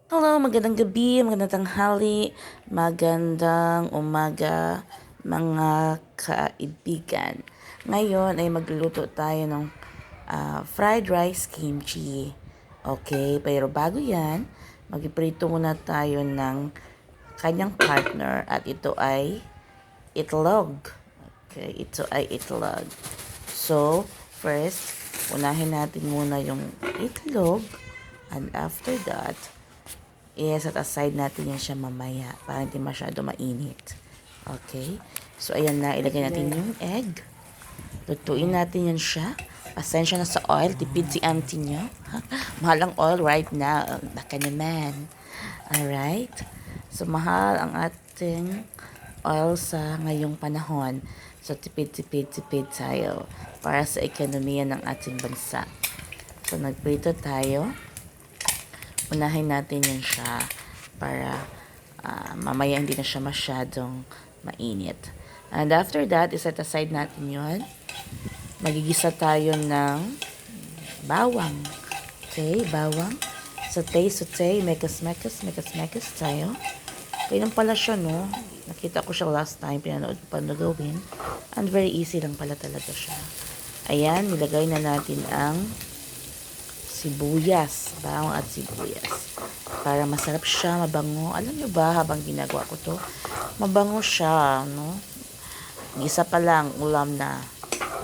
Hello, magandang gabi, magandang tanghali, magandang umaga, mga kaibigan. Ngayon ay magluluto tayo ng fried rice kimchi. Okay, pero bago yan, magpiprito muna tayo ng kanyang partner at ito ay itlog. Okay, ito ay itlog. So, first, unahin natin muna yung itlog and after that, i-set aside natin yan siya mamaya para hindi masyado mainit. Okay? So, ayan na. Ilagay natin yung egg. Lutuin natin yan siya. Pasensya na sa oil. Tipid si auntie nyo. Mahal ang oil right now. Baka naman. Alright? So, mahal ang ating oil sa ngayong panahon. So, tipid tayo para sa ekonomiya ng ating bansa. So, nagprito tayo. Unahin natin yun siya para mamaya hindi na siya masyadong mainit. And after that, iset aside natin yun. Magigisa tayo ng bawang. Okay, bawang. Saute, mekas tayo. Ganyan pala siya, no? Nakita ko siya last time, pinanood ko pa na gawin. And very easy lang pala talaga siya. Ayan, nilagay na natin ang sibuyas, bawang at sibuyas. Para masarap siya, mabango. Alam nyo ba, habang ginagawa ko to, mabango siya, no? Isa pa lang, ulam na.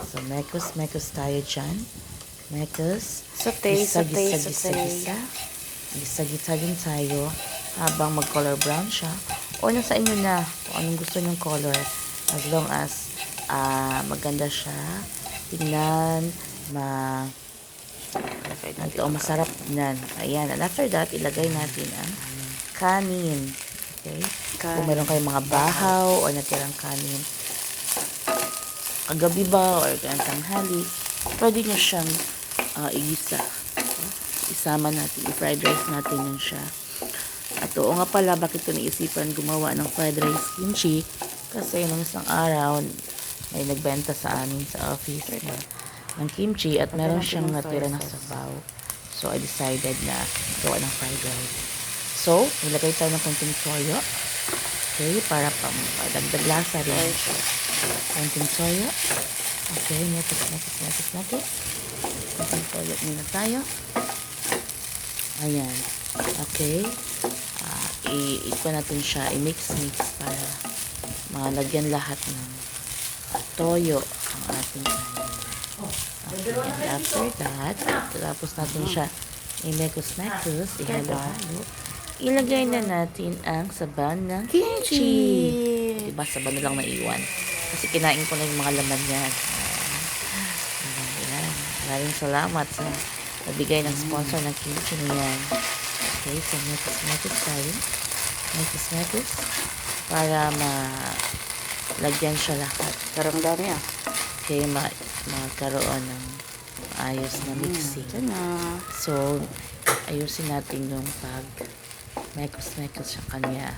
So, mekos tayo dyan. Mekos. Gisa din tayo habang mag-color brown siya. O, nasa inyo na kung anong gusto nyong color. As long as maganda siya. Tingnan, masarap nan. Ayan. And after that, ilagay natin ang kanin. Okay? Kung meron kayong mga bahaw o natirang kanin, kagabi ba or tanghali, pwede nyo siyang igisa. Isama natin, i-fried rice natin yun siya. At oo nga pala, bakit ko naisipan gumawa ng fried rice kimchi? Kasi nung isang araw, may nagbenta sa amin sa office ng kimchi at meron siyang natira na sabaw. So, I decided na gawa ng fried rice. So, nilagay tayo ng konting toyo. Okay, para dagdag lasa rin. Konting toyo. Okay, natin. Konting toyo muna tayo. Ayan. Okay. I-iko natin siya. I-mix para malagyan lahat ng toyo ang ating kanin. Okay, and after that, tapos natin siya i-mekos, ihalo-halo. Ilagay na natin ang sabaw ng kimchi. Diba, sabaw na lang naiwan. Kasi kinain ko na yung mga laman niyan. Ayan. Maraming salamat sa nabigay ng sponsor ng kimchi niyan. Okay, so mekos tayo. Mekos. Para lagyan siya lahat. Karang dami Okay, magkaroon ng ayos na mixing. So, ayusin natin yung mekos sa kanya.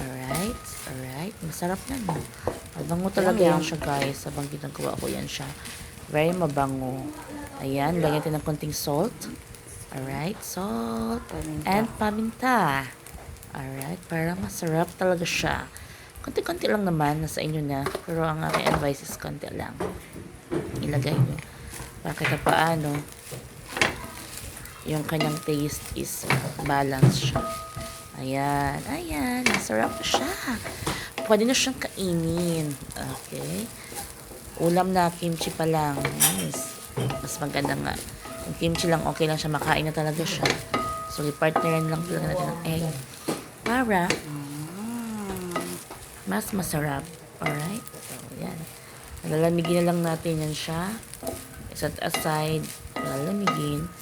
Alright. Masarap na, no? Mabango talaga yan siya, guys. Habang ginagawa ko yan siya. Very mabango. Ayan, lagyan natin ng konting salt. Alright, salt. And paminta. Alright, para masarap talaga siya. Konti-konti lang naman, nasa inyo na. Pero ang aking advice is konti lang. Ilagay nyo. Para kahit paano, yung kanyang taste is balance siya. Ayan. Masarap siya. Pwede na siyang kainin. Okay. Ulam na, kimchi pa lang. Nice. Mas maganda nga. Yung kimchi lang, okay lang siya. Makain na talaga siya. So, i-partneran lang talaga natin ng egg. Para mas masarap. Alright? So, yan. Lalamigin na lang natin yan siya. Set aside. Lalamigin.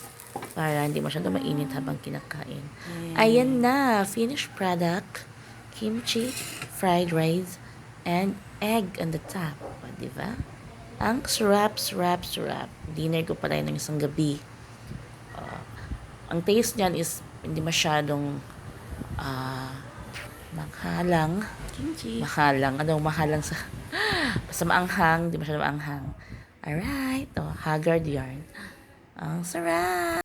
Para hindi masyado mainit habang kinakain. Ayan na. Finished product. Kimchi, fried rice, and egg on the top. O, diba? Ang sarap. Dinner ko pala yun ng isang gabi. Ang taste niyan is hindi masyadong mahalang. Kimchi. Mahalang sa basta maanghang, di masyadong maanghang. Alright. Haggard yarn. Ang sarap.